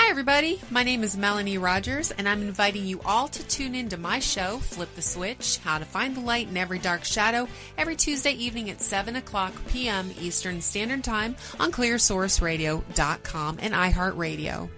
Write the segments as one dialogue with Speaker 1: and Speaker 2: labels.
Speaker 1: Hi, everybody. My name is Melanie Rogers, and I'm inviting you all to tune in to my show, Flip the Switch, How to Find the Light in Every Dark Shadow, every Tuesday evening at 7 o'clock p.m. Eastern Standard Time on ClearSourceRadio.com and iHeartRadio.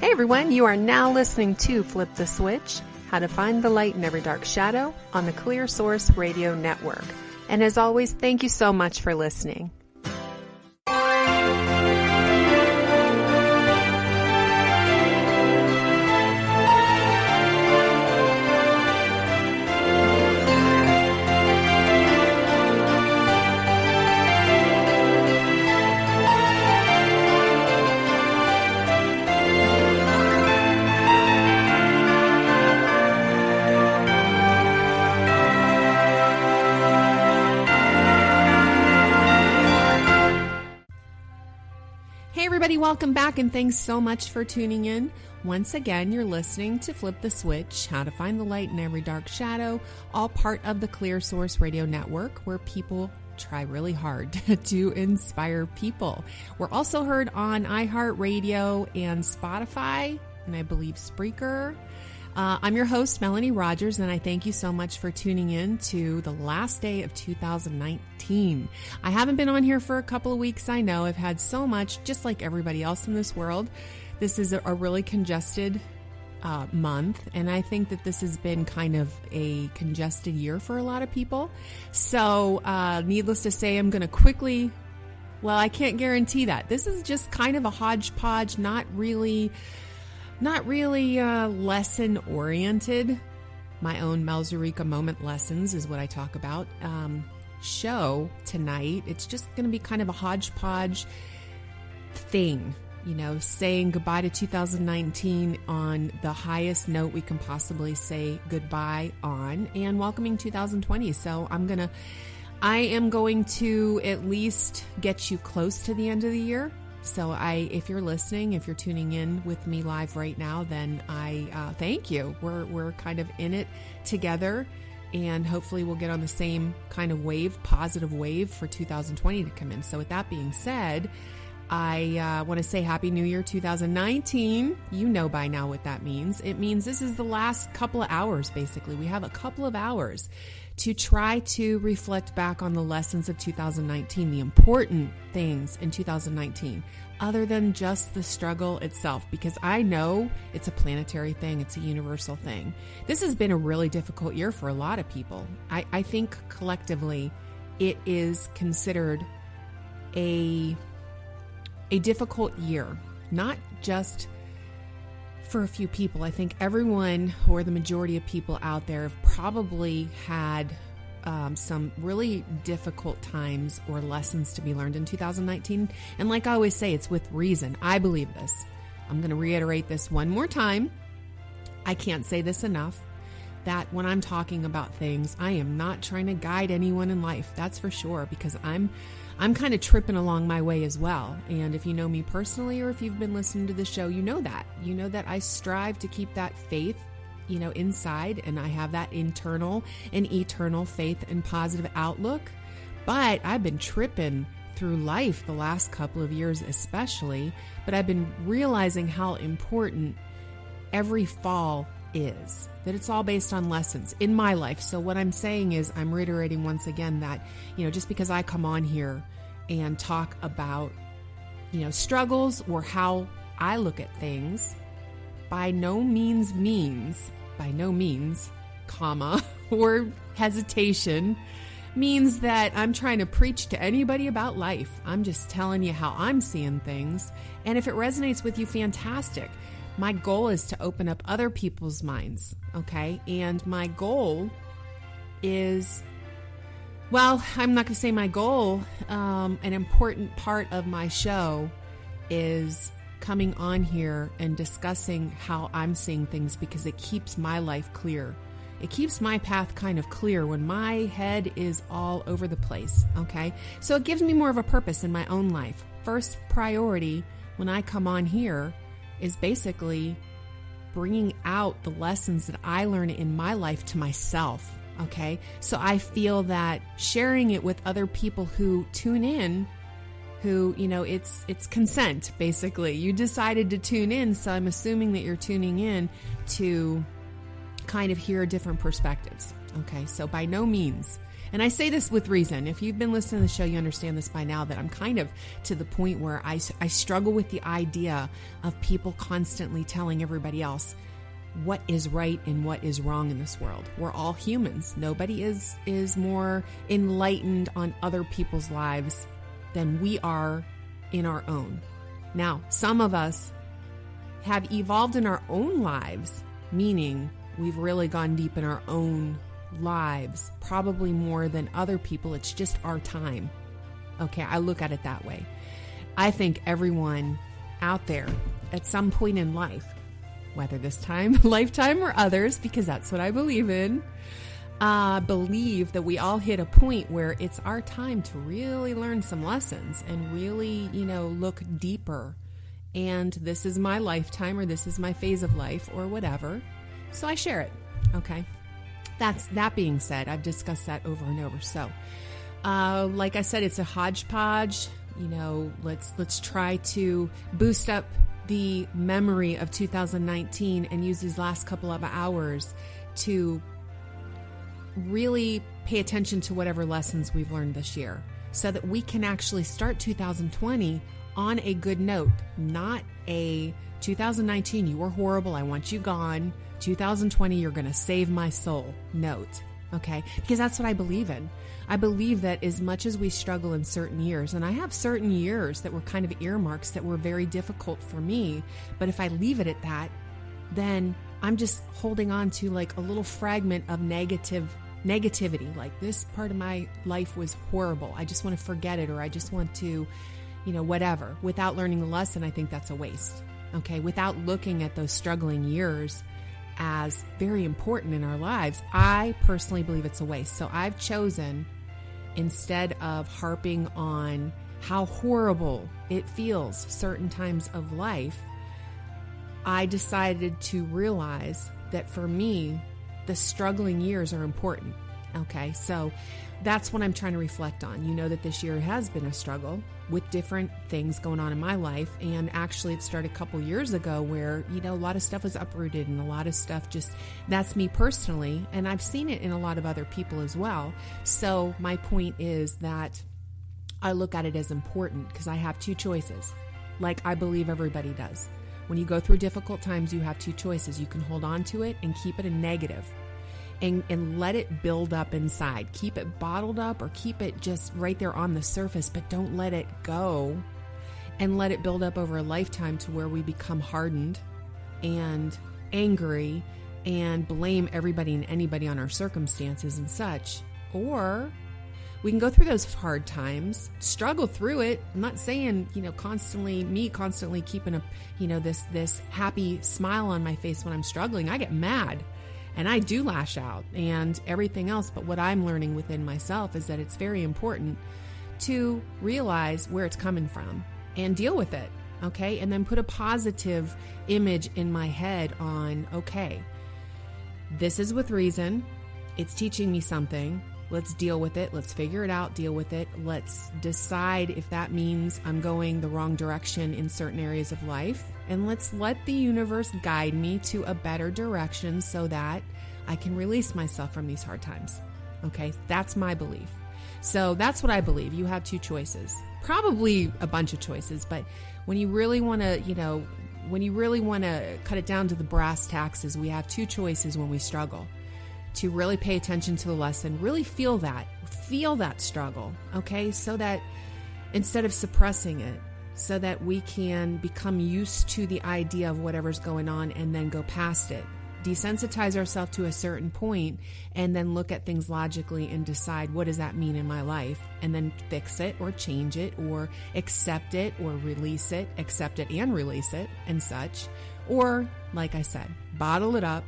Speaker 1: Hey everyone, you are now listening to Flip the Switch, How to Find the Light in Every Dark Shadow on the Clear Source Radio Network. And as always, thank you so much for listening. Welcome back, and thanks so much for tuning in. Once again, you're listening to Flip the Switch, How to Find the Light in Every Dark Shadow, all part of the Clear Source Radio Network, where people try really hard to inspire people. We're also heard on iHeartRadio and Spotify, and I believe Spreaker. I'm your host, Melanie Rogers, and I thank you so much for tuning in to the last day of 2019. I haven't been on here for a couple of weeks, I know. I've had so much, just like everybody else in this world. This is a really congested month, and I think that this has been kind of a congested year for a lot of people. So, needless to say, I'm going to quickly... Well, I can't guarantee that. This is just kind of a hodgepodge, not really lesson oriented. My own Melzerika moment lessons is what I talk about. Show tonight. It's just going to be kind of a hodgepodge thing, you know, saying goodbye to 2019 on the highest note we can possibly say goodbye on, and welcoming 2020. So I am going to at least get you close to the end of the year. So if you're listening, if you're tuning in with me live right now, then I thank you. We're kind of in it together, and hopefully we'll get on the same kind of wave, positive wave for 2020 to come in. So with that being said, I want to say Happy New Year 2019. You know by now what that means. It means this is the last couple of hours, basically. We have a couple of hours to try to reflect back on the lessons of 2019, the important things in 2019, other than just the struggle itself, because I know it's a planetary thing, it's a universal thing. This has been a really difficult year for a lot of people. I think collectively it is considered a difficult year, not just for a few people. I think everyone, or the majority of people out there, have probably had some really difficult times or lessons to be learned in 2019. And like I always say, it's with reason. I believe this. I'm going to reiterate this one more time. I can't say this enough, that when I'm talking about things, I am not trying to guide anyone in life. That's for sure, because I'm kind of tripping along my way as well. And if you know me personally, or if you've been listening to the show, you know that I strive to keep that faith, inside, and I have that internal and eternal faith and positive outlook. But I've been tripping through life the last couple of years especially, but I've been realizing how important every fall is, that it's all based on lessons in my life. So what I'm saying is, I'm reiterating once again that, just because I come on here and talk about, struggles or how I look at things, by no means, comma, or hesitation means that I'm trying to preach to anybody about life. I'm just telling you how I'm seeing things. And if it resonates with you, fantastic. My goal is to open up other people's minds, okay? And my goal is, well, I'm not going to say my goal. An important part of my show is coming on here and discussing how I'm seeing things, because it keeps my life clear. It keeps my path kind of clear when my head is all over the place, okay? So it gives me more of a purpose in my own life. First priority when I come on here is basically bringing out the lessons that I learn in my life to myself. Okay. So I feel that sharing it with other people who tune in, who, it's consent, basically. You decided to tune in. So I'm assuming that you're tuning in to kind of hear different perspectives. Okay. So by no means, and I say this with reason. If you've been listening to the show, you understand this by now, that I'm kind of to the point where I struggle with the idea of people constantly telling everybody else what is right and what is wrong in this world. We're all humans. Nobody is more enlightened on other people's lives than we are in our own. Now, some of us have evolved in our own lives, meaning we've really gone deep in our own lives, probably more than other people. It's just our time. Okay, I look at it that way. I think everyone out there at some point in life, whether this time, lifetime, or others, because that's what I believe in, believe that we all hit a point where it's our time to really learn some lessons and really, look deeper. And this is my lifetime, or this is my phase of life, or whatever. So I share it. Okay. That being said, I've discussed that over and over. So, like I said, it's a hodgepodge. Let's try to boost up the memory of 2019 and use these last couple of hours to really pay attention to whatever lessons we've learned this year, so that we can actually start 2020 on a good note, not a 2019, you were horrible, I want you gone. 2020, you're going to save my soul note. Okay? Because that's what I believe in. I believe that as much as we struggle in certain years, and I have certain years that were kind of earmarks that were very difficult for me, but if I leave it at that, then I'm just holding on to like a little fragment of negativity. Like, this part of my life was horrible. I just want to forget it, or I just want to, whatever. Without learning the lesson, I think that's a waste. Okay? Without looking at those struggling years as very important in our lives, I personally believe it's a waste. So I've chosen, instead of harping on how horrible it feels certain times of life, I decided to realize that for me, the struggling years are important. Okay, so that's what I'm trying to reflect on. You know that this year has been a struggle with different things going on in my life. And actually, it started a couple years ago where, a lot of stuff was uprooted and a lot of stuff that's me personally. And I've seen it in a lot of other people as well. So my point is that I look at it as important because I have two choices, like I believe everybody does. When you go through difficult times, you have two choices. You can hold on to it and keep it a negative. And let it build up inside. Keep it bottled up, or keep it just right there on the surface, but don't let it go, and let it build up over a lifetime to where we become hardened and angry and blame everybody and anybody on our circumstances and such. Or we can go through those hard times, struggle through it. I'm not saying, constantly keeping this happy smile on my face when I'm struggling. I get mad. And I do lash out and everything else. But what I'm learning within myself is that it's very important to realize where it's coming from and deal with it. Okay. And then put a positive image in my head on, okay, this is with reason. It's teaching me something. Let's deal with it. Let's figure it out, deal with it. Let's decide if that means I'm going the wrong direction in certain areas of life. And let's let the universe guide me to a better direction so that I can release myself from these hard times. Okay, that's my belief. So that's what I believe. You have two choices, probably a bunch of choices, but when you really want to, cut it down to the brass tacks, we have two choices when we struggle. To really pay attention to the lesson, really feel that struggle, okay? So that instead of suppressing it, so that we can become used to the idea of whatever's going on and then go past it. Desensitize ourselves to a certain point and then look at things logically and decide, what does that mean in my life? And then fix it or change it or accept it or release it, accept it and release it and such. Or, like I said, bottle it up,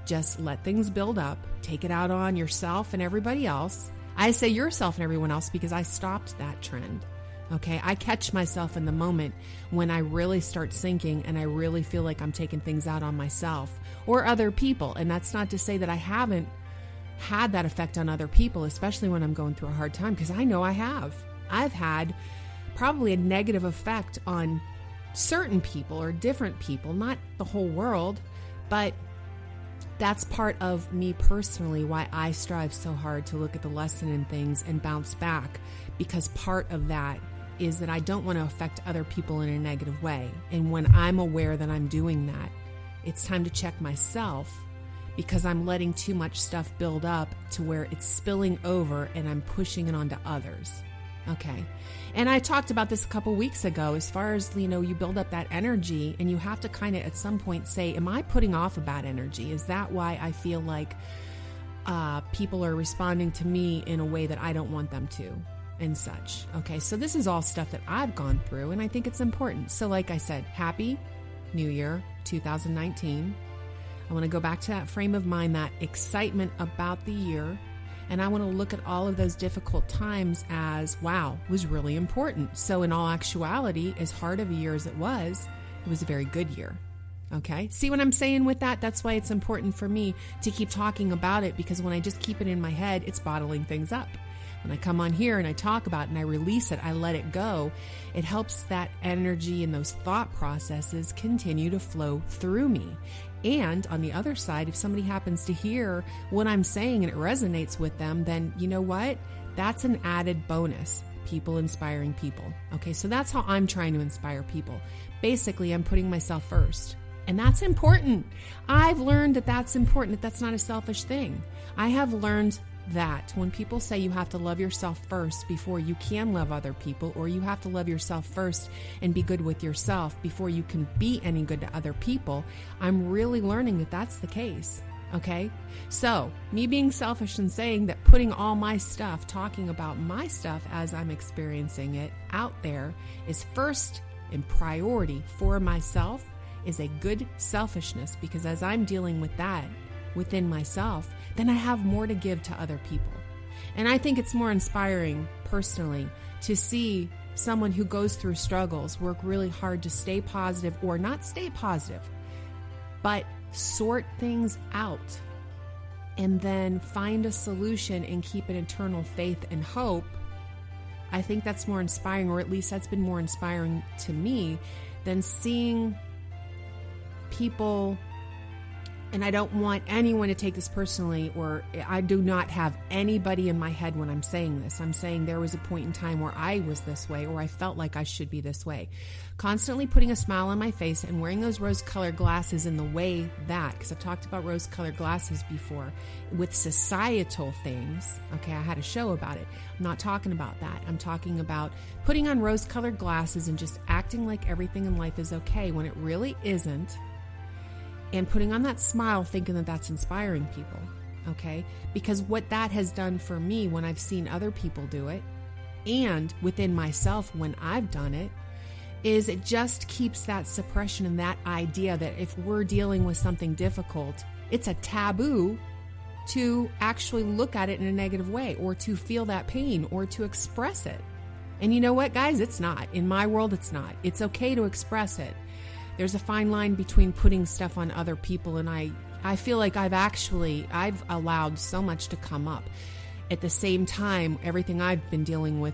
Speaker 1: just let things build up, take it out on yourself and everybody else. I say yourself and everyone else because I stopped that trend. Okay, I catch myself in the moment when I really start sinking and I really feel like I'm taking things out on myself or other people. And that's not to say that I haven't had that effect on other people, especially when I'm going through a hard time, because I know I have. I've had probably a negative effect on certain people or different people, not the whole world, but that's part of me personally, why I strive so hard to look at the lesson in things and bounce back, because part of that is that I don't want to affect other people in a negative way. And when I'm aware that I'm doing that, it's time to check myself, because I'm letting too much stuff build up to where it's spilling over and I'm pushing it onto others. Okay. And I talked about this a couple weeks ago, as far as, you build up that energy and you have to kind of at some point say, am I putting off a bad energy? Is that why I feel like people are responding to me in a way that I don't want them to? And such. Okay, so this is all stuff that I've gone through, and I think it's important. So like I said, Happy New Year 2019. I want to go back to that frame of mind, that excitement about the year, and I want to look at all of those difficult times as, wow, was really important. So in all actuality, as hard of a year as it was a very good year. Okay, see what I'm saying with that? That's why it's important for me to keep talking about it, because when I just keep it in my head, it's bottling things up. When I come on here and I talk about it and I release it, I let it go, it helps that energy and those thought processes continue to flow through me. And on the other side, if somebody happens to hear what I'm saying and it resonates with them, then you know what? That's an added bonus. People inspiring people. Okay, so that's how I'm trying to inspire people. Basically, I'm putting myself first. And that's important. I've learned that that's important, that that's not a selfish thing. I have learned that when people say you have to love yourself first before you can love other people, or you have to love yourself first and be good with yourself before you can be any good to other people, I'm really learning that that's the case. Okay? So, me being selfish and saying that putting all my stuff, talking about my stuff as I'm experiencing it out there is first in priority for myself is a good selfishness, because as I'm dealing with that within myself, then I have more to give to other people. And I think it's more inspiring personally to see someone who goes through struggles work really hard to stay positive, or not stay positive, but sort things out and then find a solution and keep an eternal faith and hope. I think that's more inspiring, or at least that's been more inspiring to me than seeing people. And I don't want anyone to take this personally, or I do not have anybody in my head when I'm saying this. I'm saying there was a point in time where I was this way, or I felt like I should be this way. Constantly putting a smile on my face and wearing those rose-colored glasses in the way that, because I've talked about rose-colored glasses before, with societal things. Okay, I had a show about it. I'm not talking about that. I'm talking about putting on rose-colored glasses and just acting like everything in life is okay when it really isn't. And putting on that smile, thinking that that's inspiring people, okay? Because what that has done for me when I've seen other people do it, and within myself when I've done it, is it just keeps that suppression and that idea that if we're dealing with something difficult, it's a taboo to actually look at it in a negative way, or to feel that pain, or to express it. And you know what, guys? It's not. In my world, it's not. It's okay to express it. There's a fine line between putting stuff on other people, and I feel like I've allowed so much to come up. At the same time, everything I've been dealing with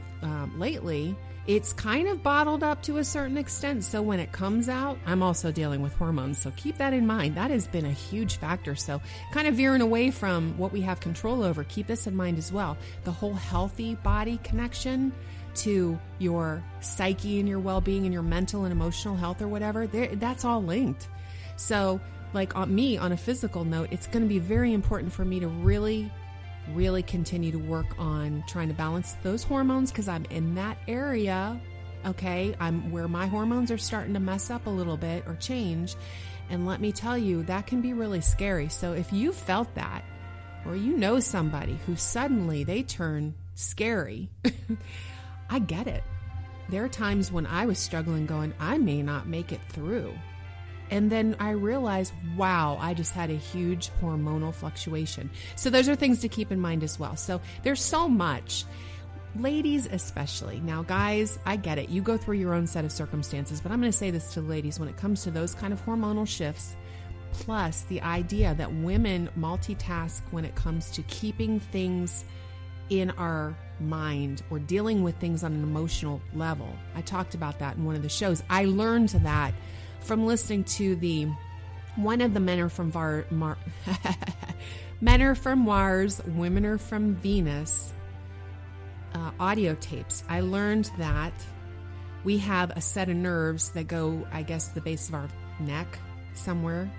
Speaker 1: lately, it's kind of bottled up to a certain extent. So when it comes out, I'm also dealing with hormones. So keep that in mind. That has been a huge factor. So kind of veering away from what we have control over, keep this in mind as well. The whole healthy body connection to your psyche and your well-being and your mental and emotional health or whatever, that's all linked. So like on me, on a physical note, it's going to be very important for me to really continue to work on trying to balance those hormones, because I'm in that area, okay? I'm where my hormones are starting to mess up a little bit or change. And let me tell you, that can be really scary. So if you felt that, or you know somebody who suddenly they turn scary, I get it. There are times when I was struggling going, I may not make it through. And then I realized, wow, I just had a huge hormonal fluctuation. So those are things to keep in mind as well. So there's so much. ladies especially. Now, guys, I get it. You go through your own set of circumstances, but I'm going to say this to the ladies when it comes to those kind of hormonal shifts, plus the idea that women multitask when it comes to keeping things in our mind or dealing with things on an emotional level. I talked about that in one of the shows. I learned that from listening to one of the Men Are From Men Are From Mars, Women Are From Venus audio tapes. I learned that we have a set of nerves that go, I guess, the base of our neck somewhere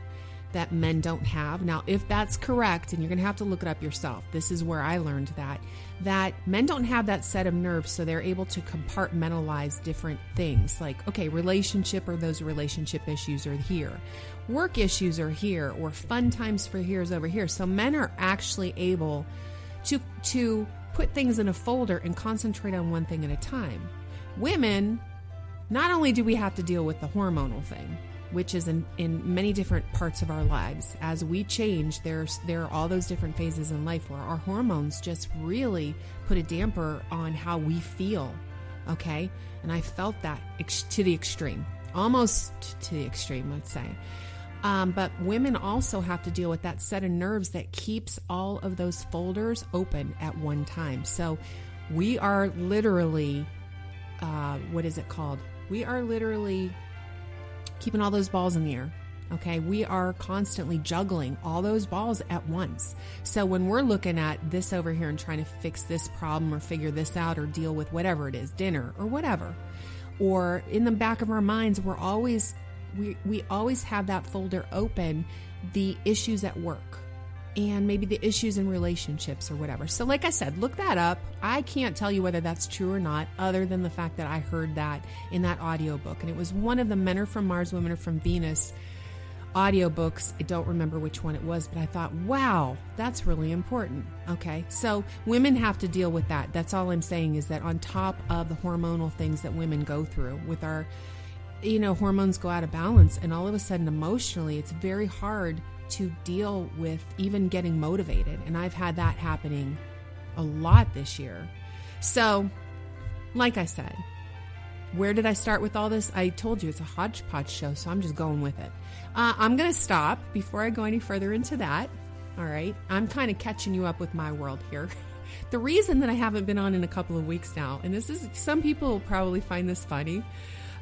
Speaker 1: that men don't have. Now, if that's correct, and you're going to have to look it up yourself, this is where I learned that men don't have that set of nerves, so they're able to compartmentalize different things. Like, okay, relationship, or those relationship issues are here. Work issues are here, or fun times for here is over here. So men are actually able to put things in a folder and concentrate on one thing at a time. Women, not only do we have to deal with the hormonal thing, which is in many different parts of our lives. As we change, there are all those different phases in life where our hormones just really put a damper on how we feel, okay? And I felt that to the extreme, almost to the extreme, let's say. But women also have to deal with that set of nerves that keeps all of those folders open at one time. So we are literally, what is it called? We are literally keeping all those balls in the air. Okay, we are constantly juggling all those balls at once. So when we're looking at this over here and trying to fix this problem or figure this out or deal with whatever it is, dinner or whatever, or in the back of our minds, we always have that folder open, the issues at work and maybe the issues in relationships or whatever. So like I said, look that up. I can't tell you whether that's true or not, other than the fact that I heard that in that audiobook. And it was one of the Men Are From Mars, Women Are From Venus audiobooks. I don't remember which one it was, but I thought, wow, that's really important. Okay, so women have to deal with that. That's all I'm saying, is that on top of the hormonal things that women go through with our, hormones go out of balance, and all of a sudden emotionally, it's very hard to deal with even getting motivated. And I've had that happening a lot this year. So, like I said, where did I start with all this? I told you it's a hodgepodge show, so I'm just going with it. I'm going to stop before I go any further into that. All right. I'm kind of catching you up with my world here. The reason that I haven't been on in a couple of weeks now, and some people will probably find this funny.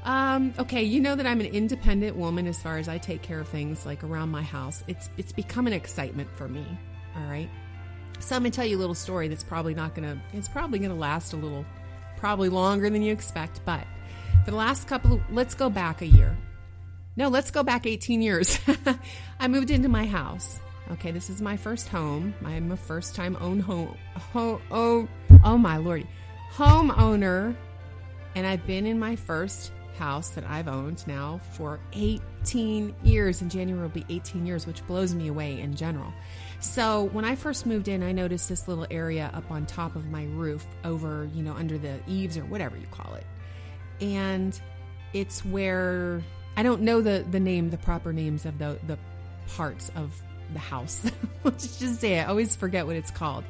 Speaker 1: Okay, you know that I'm an independent woman as far as I take care of things like around my house. It's become an excitement for me. All right. So I'm going to tell you a little story that's probably going to last a little, probably longer than you expect. But for the last let's go back a year. No, let's go back 18 years. I moved into my house. Okay, this is my first home. I'm a first-time owned home. Oh my lordy. Homeowner. And I've been in my first house that I've owned now for 18 years. In January will be 18 years, which blows me away in general. So when I first moved in, I noticed this little area up on top of my roof over, under the eaves or whatever you call it. And it's where, I don't know the proper names of the parts of the house. Let's just say I always forget what it's called.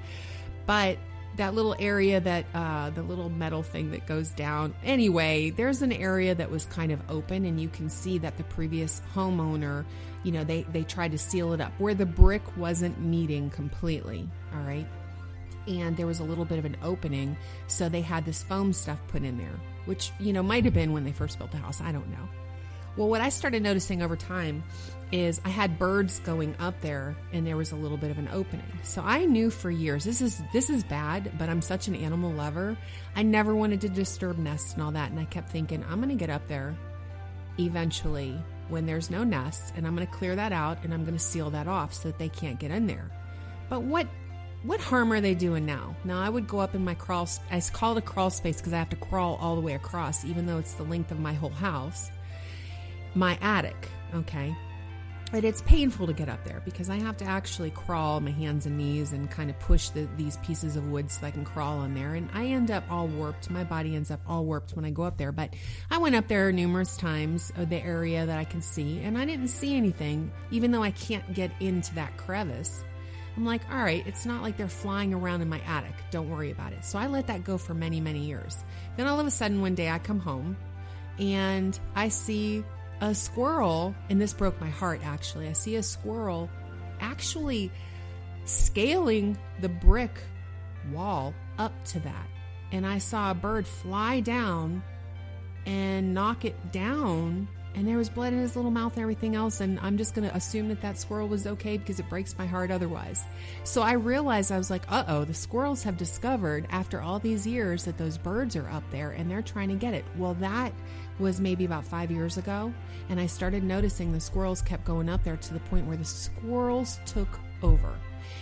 Speaker 1: But that little area that, the little metal thing that goes down. Anyway, there's an area that was kind of open, and you can see that the previous homeowner, they tried to seal it up where the brick wasn't meeting completely. All right. And there was a little bit of an opening. So they had this foam stuff put in there, which, might have been when they first built the house. I don't know. Well, what I started noticing over time is I had birds going up there, and there was a little bit of an opening. So I knew for years, this is bad, but I'm such an animal lover. I never wanted to disturb nests and all that. And I kept thinking, I'm going to get up there eventually when there's no nests, and I'm going to clear that out, and I'm going to seal that off so that they can't get in there. But what harm are they doing now? Now, I would go up in my I call it a crawl space because I have to crawl all the way across, even though it's the length of my whole house. My attic, okay? But it's painful to get up there because I have to actually crawl my hands and knees and kind of push these pieces of wood so I can crawl on there. And I end up all warped. My body ends up all warped when I go up there. But I went up there numerous times, the area that I can see, and I didn't see anything, even though I can't get into that crevice. I'm like, all right, it's not like they're flying around in my attic. Don't worry about it. So I let that go for many, many years. Then all of a sudden, one day I come home and I see a squirrel, and this broke my heart, actually. I see a squirrel actually scaling the brick wall up to that. And I saw a bird fly down and knock it down, and there was blood in his little mouth and everything else, and I'm just going to assume that that squirrel was okay because it breaks my heart otherwise. So I realized, I was like, uh-oh, the squirrels have discovered after all these years that those birds are up there and they're trying to get it. Well, that was maybe about 5 years ago, and I started noticing the squirrels kept going up there to the point where the squirrels took over.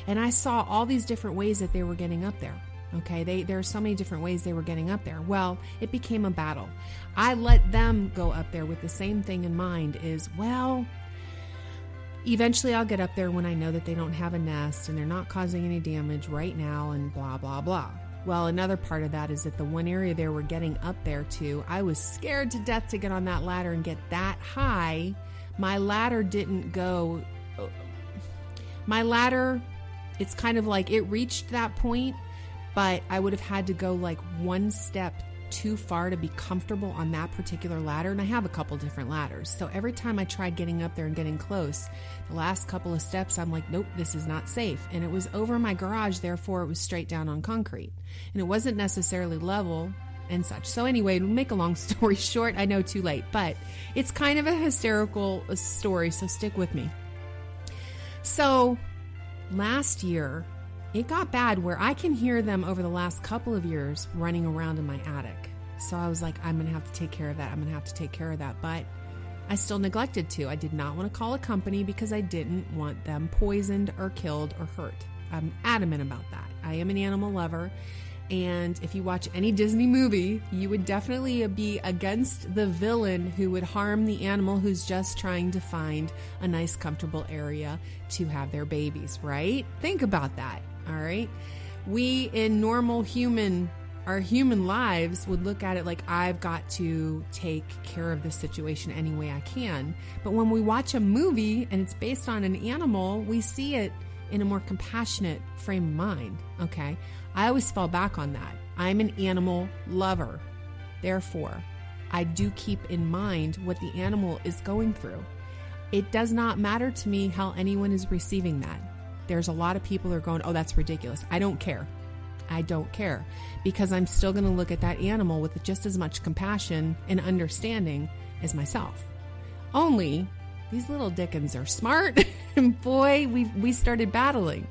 Speaker 1: And I saw all these different ways that they were getting up there. Okay, there are so many different ways they were getting up there. Well, it became a battle. I let them go up there with the same thing in mind is, well, eventually I'll get up there when I know that they don't have a nest and they're not causing any damage right now and blah, blah, blah. Well, another part of that is that the one area they were getting up there to, I was scared to death to get on that ladder and get that high. My ladder didn't go, it's kind of like it reached that point, but I would have had to go like one step too far to be comfortable on that particular ladder. And I have a couple different ladders. So every time I tried getting up there and getting close, the last couple of steps, I'm like, nope, this is not safe. And it was over my garage, therefore it was straight down on concrete. And it wasn't necessarily level and such. So anyway, to make a long story short, I know too late, but it's kind of a hysterical story, so stick with me. So last year, it got bad where I can hear them over the last couple of years running around in my attic. So I was like, I'm going to have to take care of that. I'm going to have to take care of that. But I still neglected to. I did not want to call a company because I didn't want them poisoned or killed or hurt. I'm adamant about that. I am an animal lover. And if you watch any Disney movie, you would definitely be against the villain who would harm the animal who's just trying to find a nice, comfortable area to have their babies, right? Think about that. All right. We in normal our human lives would look at it like I've got to take care of this situation any way I can. But when we watch a movie and it's based on an animal, we see it in a more compassionate frame of mind. Okay. I always fall back on that. I'm an animal lover. Therefore, I do keep in mind what the animal is going through. It does not matter to me how anyone is receiving that. There's a lot of people who are going, oh, that's ridiculous. I don't care. I don't care because I'm still going to look at that animal with just as much compassion and understanding as myself. Only these little dickens are smart and boy, we started battling,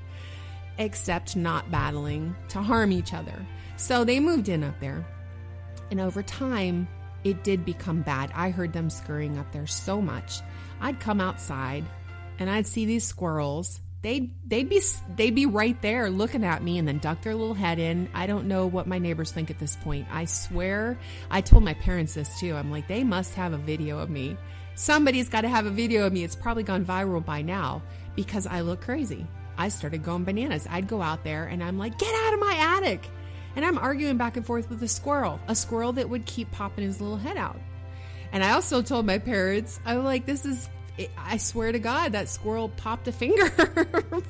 Speaker 1: except not battling to harm each other. So they moved in up there, and over time it did become bad. I heard them scurrying up there so much. I'd come outside and I'd see these squirrels. They'd be right there looking at me and then duck their little head in. I don't know what my neighbors think at this point. I swear, I told my parents this too. I'm like, they must have a video of me. Somebody's got to have a video of me. It's probably gone viral by now because I look crazy. I started going bananas. I'd go out there and I'm like, get out of my attic. And I'm arguing back and forth with a squirrel that would keep popping his little head out. And I also told my parents, I'm like, I swear to God, that squirrel popped a finger,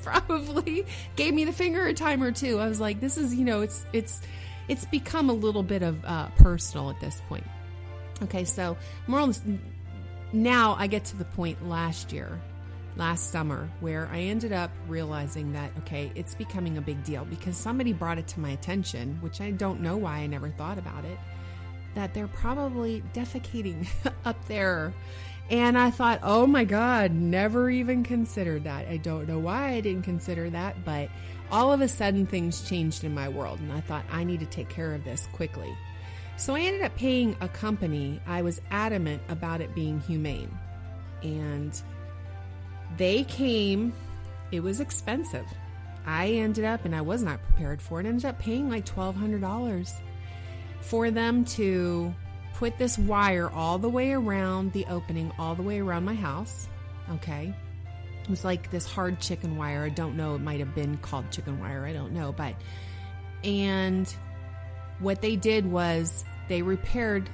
Speaker 1: probably gave me the finger a time or two. I was like, this is, it's become a little bit of personal at this point. Okay, so now I get to the point last summer, where I ended up realizing that, okay, it's becoming a big deal because somebody brought it to my attention, which I don't know why I never thought about it, that they're probably defecating up there. And I thought, oh my God, never even considered that. I don't know why I didn't consider that, but all of a sudden things changed in my world. And I thought, I need to take care of this quickly. So I ended up paying a company. I was adamant about it being humane. And they came, it was expensive. I ended up, and I was not prepared for it, ended up paying like $1,200 for them to put this wire all the way around the opening, all the way around my house. Okay. It was like this hard chicken wire. I don't know. It might have been called chicken wire. I don't know. And what they did was they repaired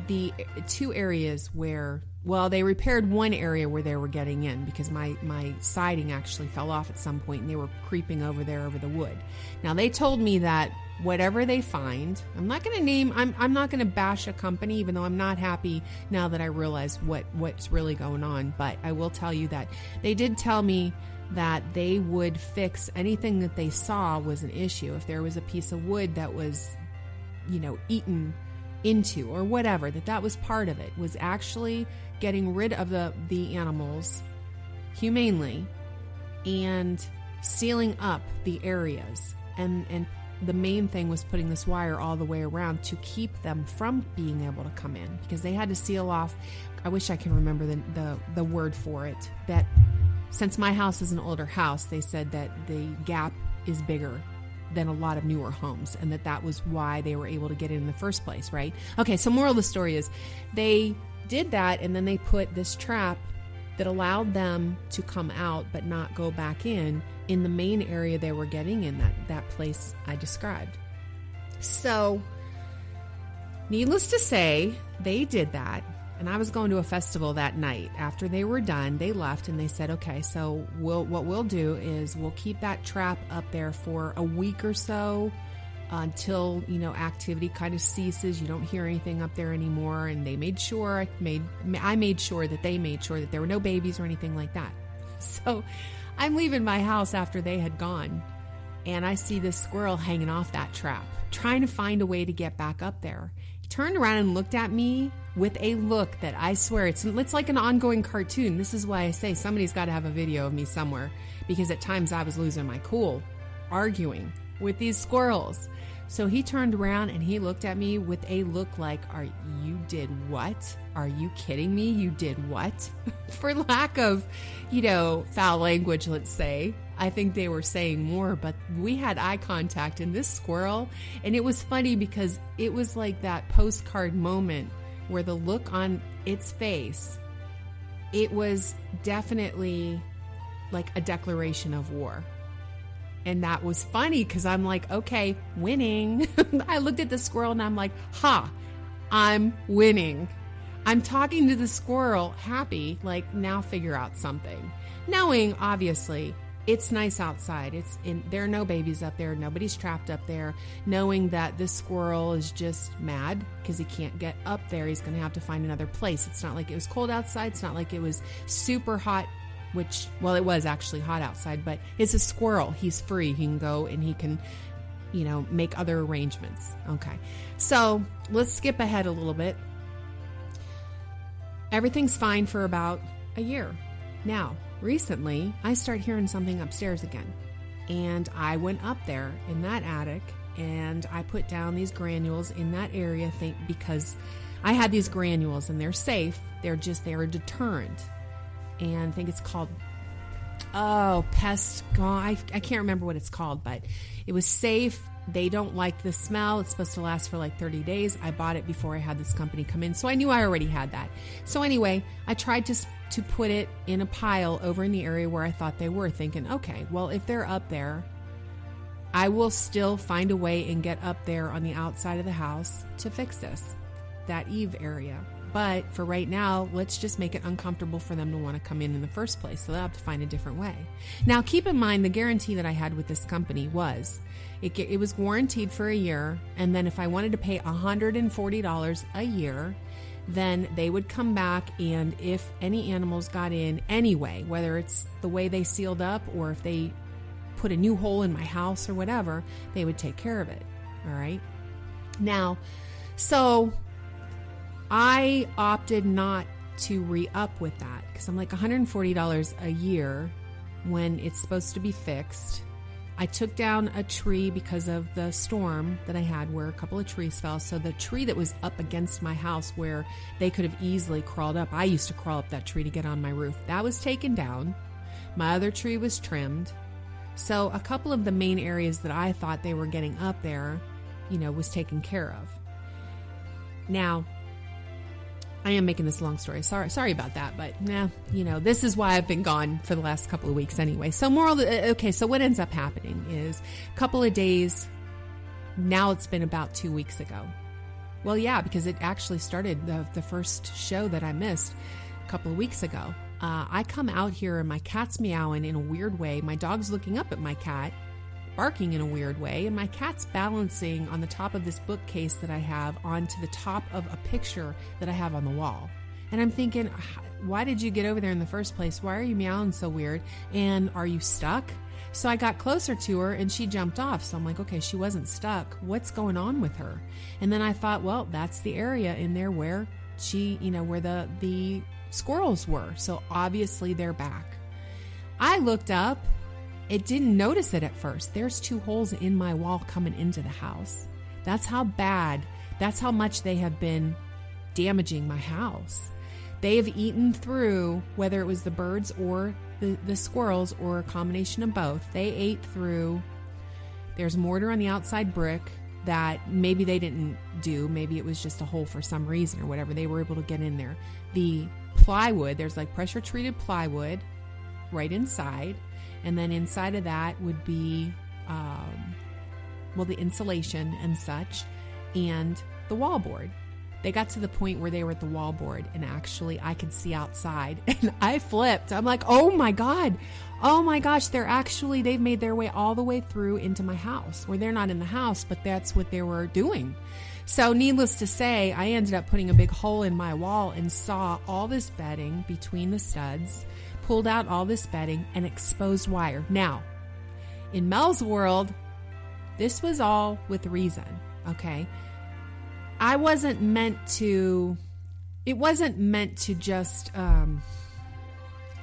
Speaker 1: the two areas where well, they repaired one area where they were getting in because my siding actually fell off at some point and they were creeping over there over the wood. Now, they told me that whatever they find, I'm not going to name, I'm not going to bash a company, even though I'm not happy now that I realize what's really going on. But I will tell you that they did tell me that they would fix anything that they saw was an issue. If there was a piece of wood that was, eaten into or whatever, that was part of it, was actually getting rid of the animals humanely and sealing up the areas. And the main thing was putting this wire all the way around to keep them from being able to come in, because they had to seal off. I wish I can remember the word for it. That since my house is an older house, they said that the gap is bigger than a lot of newer homes, and that was why they were able to get in the first place, right? Okay, so moral of the story is they did that, and then they put this trap that allowed them to come out but not go back in the main area they were getting in, that place I described. So, needless to say, they did that. And I was going to a festival that night. After they were done, they left and they said, okay, so what we'll do is we'll keep that trap up there for a week or so until, activity kind of ceases. You don't hear anything up there anymore. And they made sure, I made sure that they made sure that there were no babies or anything like that. So I'm leaving my house after they had gone, and I see this squirrel hanging off that trap, trying to find a way to get back up there. He turned around and looked at me with a look that I swear, it's like an ongoing cartoon. This is why I say somebody's got to have a video of me somewhere, because at times I was losing my cool arguing with these squirrels. So he turned around and he looked at me with a look like, you did what? Are you kidding me? You did what? For lack of, foul language, let's say. I think they were saying more, but we had eye contact, and this squirrel, and it was funny because it was like that postcard moment where the look on its face, it was definitely like a declaration of war. And that was funny because I'm like, okay, winning. I looked at the squirrel and I'm like, I'm winning. I'm talking to the squirrel, happy, like, now figure out something. Knowing, obviously, it's nice outside. There are no babies up there. Nobody's trapped up there. Knowing that this squirrel is just mad because he can't get up there. He's going to have to find another place. It's not like it was cold outside. It's not like it was super hot, which, well, it was actually hot outside, but it's a squirrel. He's free. He can go and he can, make other arrangements. Okay. So let's skip ahead a little bit. Everything's fine for about a year. Now, recently, I start hearing something upstairs again, and I went up there in that attic, and I put down these granules in that area, because I had these granules, and they're safe. They are a deterrent, and I think it's called, pest. I can't remember what it's called, but it was safe. They don't like the smell. It's supposed to last for like 30 days. I bought it before I had this company come in, so I knew I already had that. So anyway, I tried to put it in a pile over in the area where I thought they were, thinking, okay, well, if they're up there, I will still find a way and get up there on the outside of the house to fix that eave area. But for right now, let's just make it uncomfortable for them to want to come in the first place. So they'll have to find a different way. Now, keep in mind, the guarantee that I had with this company was, it was guaranteed for a year. And then if I wanted to pay $140 a year, then they would come back, and if any animals got in anyway, whether it's the way they sealed up or if they put a new hole in my house or whatever, they would take care of it. All right. Now, so I opted not to re-up with that, because I'm like, $140 a year when it's supposed to be fixed. I took down a tree because of the storm that I had, where a couple of trees fell. So the tree that was up against my house where they could have easily crawled up, I used to crawl up that tree to get on my roof. That was taken down. My other tree was trimmed. So a couple of the main areas that I thought they were getting up there, was taken care of. Now, I am making this a long story. Sorry about that, but this is why I've been gone for the last couple of weeks anyway. So so what ends up happening is a couple of days, now it's been about 2 weeks ago. Well, yeah, because it actually started the first show that I missed. a couple of weeks ago. I come out here and my cat's meowing in a weird way. My dog's looking up at my cat, barking in a weird way, and my cat's balancing on the top of this bookcase that I have onto the top of a picture that I have on the wall. And I'm thinking, why did you get over there in the first place? Why are you meowing so weird? And are you stuck? So I got closer to her and she jumped off. So I'm like, okay, she wasn't stuck. What's going on with her? And then I thought, well, that's the area in there where she, where the squirrels were. So obviously they're back. I looked up. It didn't notice it at first. There's 2 holes in my wall coming into the house. That's how bad, that's how much they have been damaging my house. They have eaten through, whether it was the birds or the squirrels or a combination of both, they ate through. There's mortar on the outside brick that maybe they didn't do. Maybe it was just a hole for some reason or whatever. They were able to get in there. The plywood, there's like pressure treated plywood right inside. And then inside of that would be, the insulation and such, and the wallboard. They got to the point where they were at the wallboard, and actually I could see outside, and I flipped. I'm like, oh my gosh, they've made their way all the way through into my house, where they're not in the house, but that's what they were doing. So needless to say, I ended up putting a big hole in my wall and saw all this bedding between the studs, pulled out all this bedding and exposed wire. Now, in Mel's world, this was all with reason, okay? It wasn't meant to just,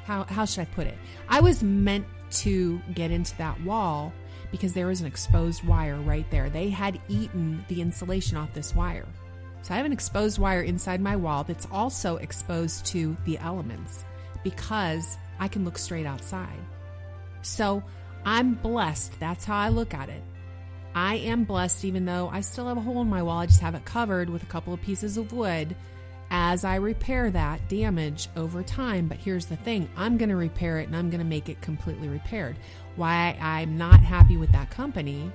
Speaker 1: how should I put it? I was meant to get into that wall because there was an exposed wire right there. They had eaten the insulation off this wire. So I have an exposed wire inside my wall that's also exposed to the elements because I can look straight outside. So I'm blessed. That's how I look at it. I am blessed, even though I still have a hole in my wall. I just have it covered with a couple of pieces of wood as I repair that damage over time. But here's the thing. I'm going to repair it, and I'm going to make it completely repaired. Why I'm not happy with that company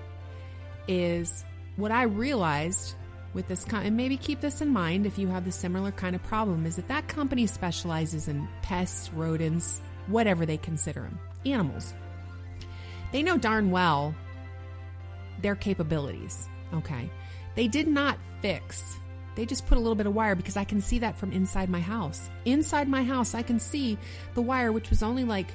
Speaker 1: is what I realized with this, and maybe keep this in mind if you have the similar kind of problem, is that company specializes in pests, rodents, whatever they consider them, animals. They know darn well their capabilities, okay? They did not fix. They just put a little bit of wire because I can see that from inside my house. Inside my house, I can see the wire, which was only like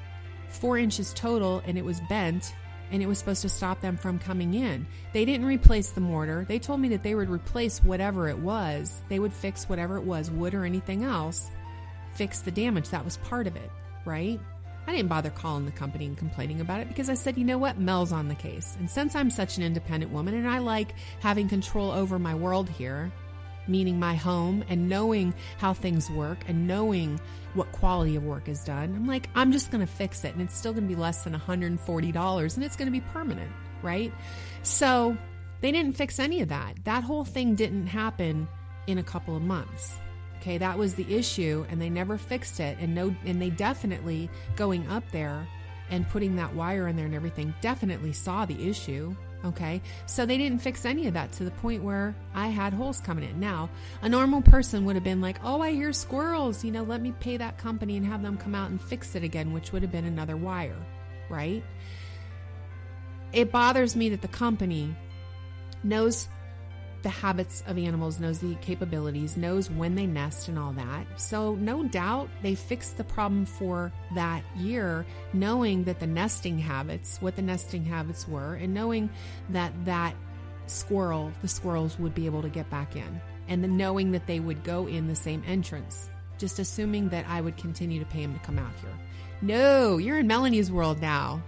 Speaker 1: 4 inches total, and it was bent, and it was supposed to stop them from coming in. They didn't replace the mortar. They told me that they would replace whatever it was. They would fix whatever it was, wood or anything else, fix the damage. That was part of it, right? I didn't bother calling the company and complaining about it because I said, you know what? Mel's on the case. And since I'm such an independent woman and I like having control over my world here, meaning my home, and knowing how things work and knowing what quality of work is done, I'm like, I'm just going to fix it. And it's still going to be less than $140 and it's going to be permanent, right? So they didn't fix any of that. That whole thing didn't happen in a couple of months. Okay, that was the issue, and they never fixed it. And they definitely, going up there and putting that wire in there and everything, definitely saw the issue. Okay, so they didn't fix any of that to the point where I had holes coming in. Now, a normal person would have been like, oh, I hear squirrels, let me pay that company and have them come out and fix it again, which would have been another wire, right? It bothers me that the company knows the habits of animals, knows the capabilities, knows when they nest and all that. So no doubt they fixed the problem for that year, knowing that the nesting habits were, and knowing that the squirrels would be able to get back in, and then knowing that they would go in the same entrance, just assuming that I would continue to pay them to come out here. No, you're in Melanie's world now.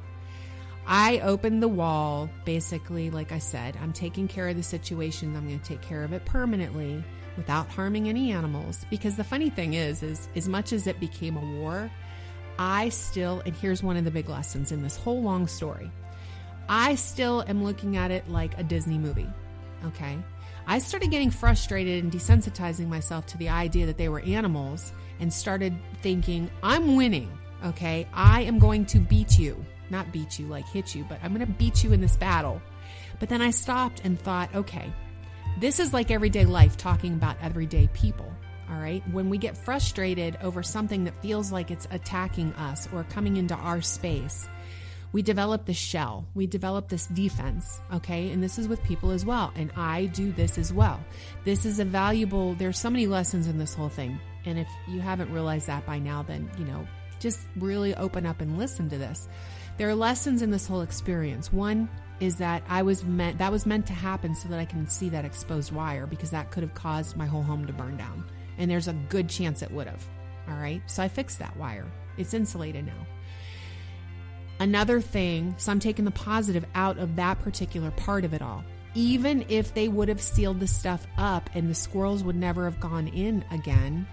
Speaker 1: I opened the wall, basically, like I said, I'm taking care of the situation. I'm going to take care of it permanently without harming any animals. Because the funny thing is as much as it became a war, and here's one of the big lessons in this whole long story, I still am looking at it like a Disney movie, okay? I started getting frustrated and desensitizing myself to the idea that they were animals and started thinking, I'm winning, okay? I am going to beat you. Not beat you like hit you, but I'm going to beat you in this battle. But then I stopped and thought, okay, this is like everyday life, talking about everyday people, all All right. When we get frustrated over something that feels like it's attacking us or coming into our space, we develop the shell. We develop this defense. Okay. And this is with people as well. And I do this as well. This is there's so many lessons in this whole thing. And if you haven't realized that by now, then, just really open up and listen to this. There are lessons in this whole experience. One is that that was meant to happen so that I can see that exposed wire, because that could have caused my whole home to burn down. And there's a good chance it would have. All right. So I fixed that wire. It's insulated now. Another thing, so I'm taking the positive out of that particular part of it all. Even if they would have sealed the stuff up and the squirrels would never have gone in again,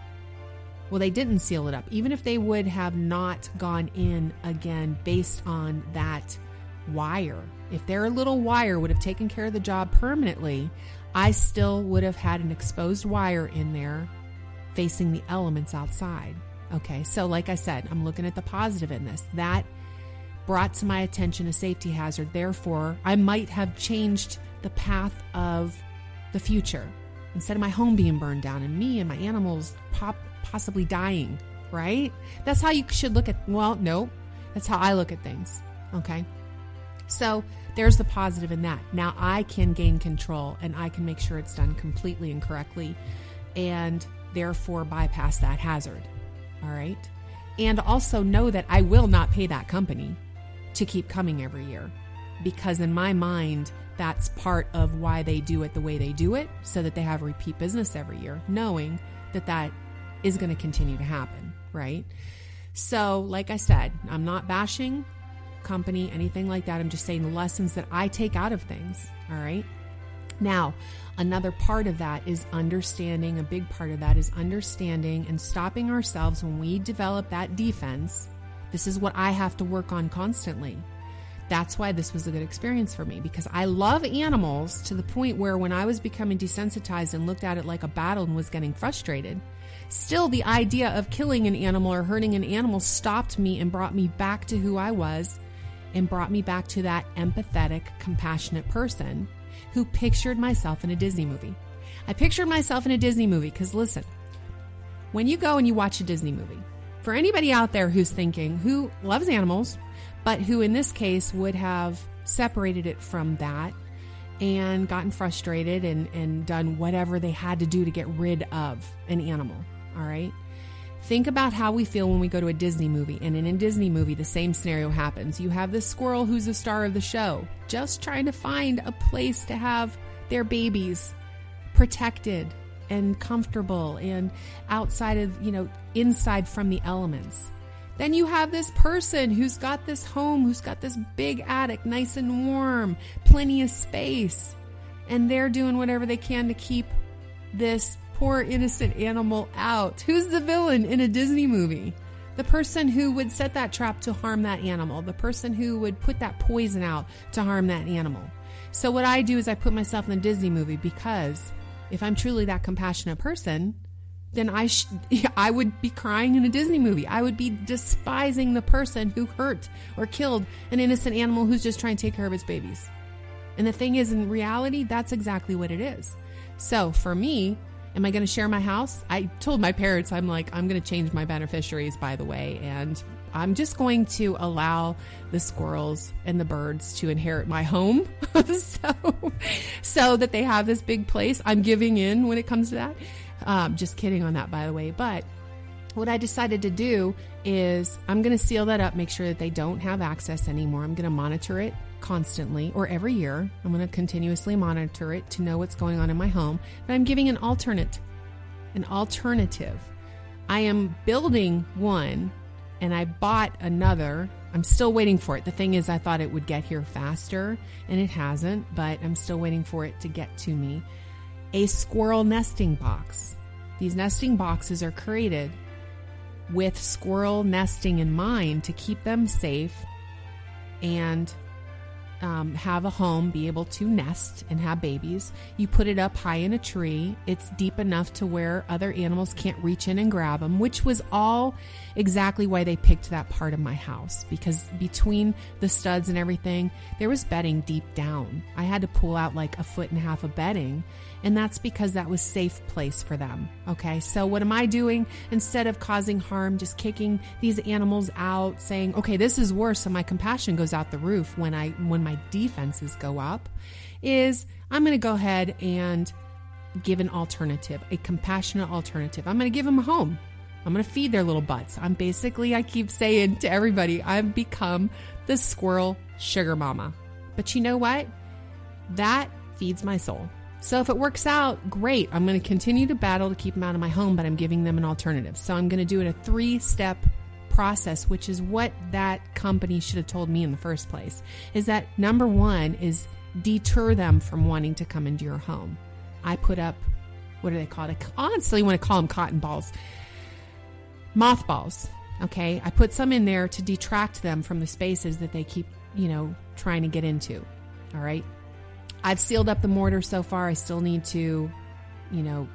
Speaker 1: well, they didn't seal it up. Even if they would have not gone in again based on that wire, if their little wire would have taken care of the job permanently, I still would have had an exposed wire in there facing the elements outside. Okay, so like I said, I'm looking at the positive in this. That brought to my attention a safety hazard. Therefore, I might have changed the path of the future. Instead of my home being burned down and me and my animals possibly dying, right? That's how you should look at, no, that's how I look at things. Okay. So there's the positive in that. Now I can gain control and I can make sure it's done completely and correctly and therefore bypass that hazard. All right. And also know that I will not pay that company to keep coming every year, because in my mind, that's part of why they do it the way they do it, so that they have repeat business every year, knowing that that is going to continue to happen, right? So like I said, I'm not bashing company, anything like that. I'm just saying the lessons that I take out of things, all right? Now, another part of that is understanding, a big part of that is understanding and stopping ourselves when we develop that defense. This is what I have to work on constantly. That's why this was a good experience for me, because I love animals to the point where when I was becoming desensitized and looked at it like a battle and was getting frustrated, still the idea of killing an animal or hurting an animal stopped me and brought me back to who I was and brought me back to that empathetic, compassionate person who pictured myself in a Disney movie. I pictured myself in a Disney movie because, listen, when you go and you watch a Disney movie, for anybody out there who's thinking, who loves animals, but who in this case would have separated it from that and gotten frustrated and done whatever they had to do to get rid of an animal, all right? Think about how we feel when we go to a Disney movie. And in a Disney movie, the same scenario happens. You have this squirrel who's the star of the show, just trying to find a place to have their babies protected and comfortable and outside of, inside from the elements. Then you have this person who's got this home, who's got this big attic, nice and warm, plenty of space. And they're doing whatever they can to keep this poor innocent animal out. Who's the villain in a Disney movie? The person who would set that trap to harm that animal. The person who would put that poison out to harm that animal. So what I do is I put myself in the Disney movie, because if I'm truly that compassionate person, then I would be crying in a Disney movie. I would be despising the person who hurt or killed an innocent animal who's just trying to take care of its babies. And the thing is, in reality, that's exactly what it is. So for me, am I going to share my house? I told my parents, I'm going to change my beneficiaries, by the way, and I'm just going to allow the squirrels and the birds to inherit my home so that they have this big place. I'm giving in when it comes to that. Just kidding on that, by the way. But what I decided to do is I'm going to seal that up, make sure that they don't have access anymore. I'm going to monitor it constantly, or every year. I'm going to continuously monitor it to know what's going on in my home. And I'm giving an alternative. I am building one, and I bought another. I'm still waiting for it. The thing is, I thought it would get here faster, and it hasn't, but I'm still waiting for it to get to me. A squirrel nesting box. These nesting boxes are created with squirrel nesting in mind to keep them safe and have a home, be able to nest and have babies. You put it up high in a tree. It's deep enough to where other animals can't reach in and grab them, which was all exactly why they picked that part of my house, because between the studs and everything, there was bedding deep down. I had to pull out like 1.5 feet of bedding, and that's because that was a safe place for them. Okay, so what am I doing? Instead of causing harm, just kicking these animals out, saying, okay, this is worse, so my compassion goes out the roof when my defenses go up, is I'm going to go ahead and give an alternative, a compassionate alternative. I'm going to give them a home. I'm going to feed their little butts. I keep saying to everybody, I've become the squirrel sugar mama. But you know what? That feeds my soul. So if it works out, great. I'm going to continue to battle to keep them out of my home, but I'm giving them an alternative. So I'm going to do it a 3-step process, which is what that company should have told me in the first place, is that number 1 is deter them from wanting to come into your home. I put up, what are they called? I honestly want to call them cotton balls. Mothballs. Okay. I put some in there to detract them from the spaces that they keep, trying to get into. All right. I've sealed up the mortar so far. I still need to,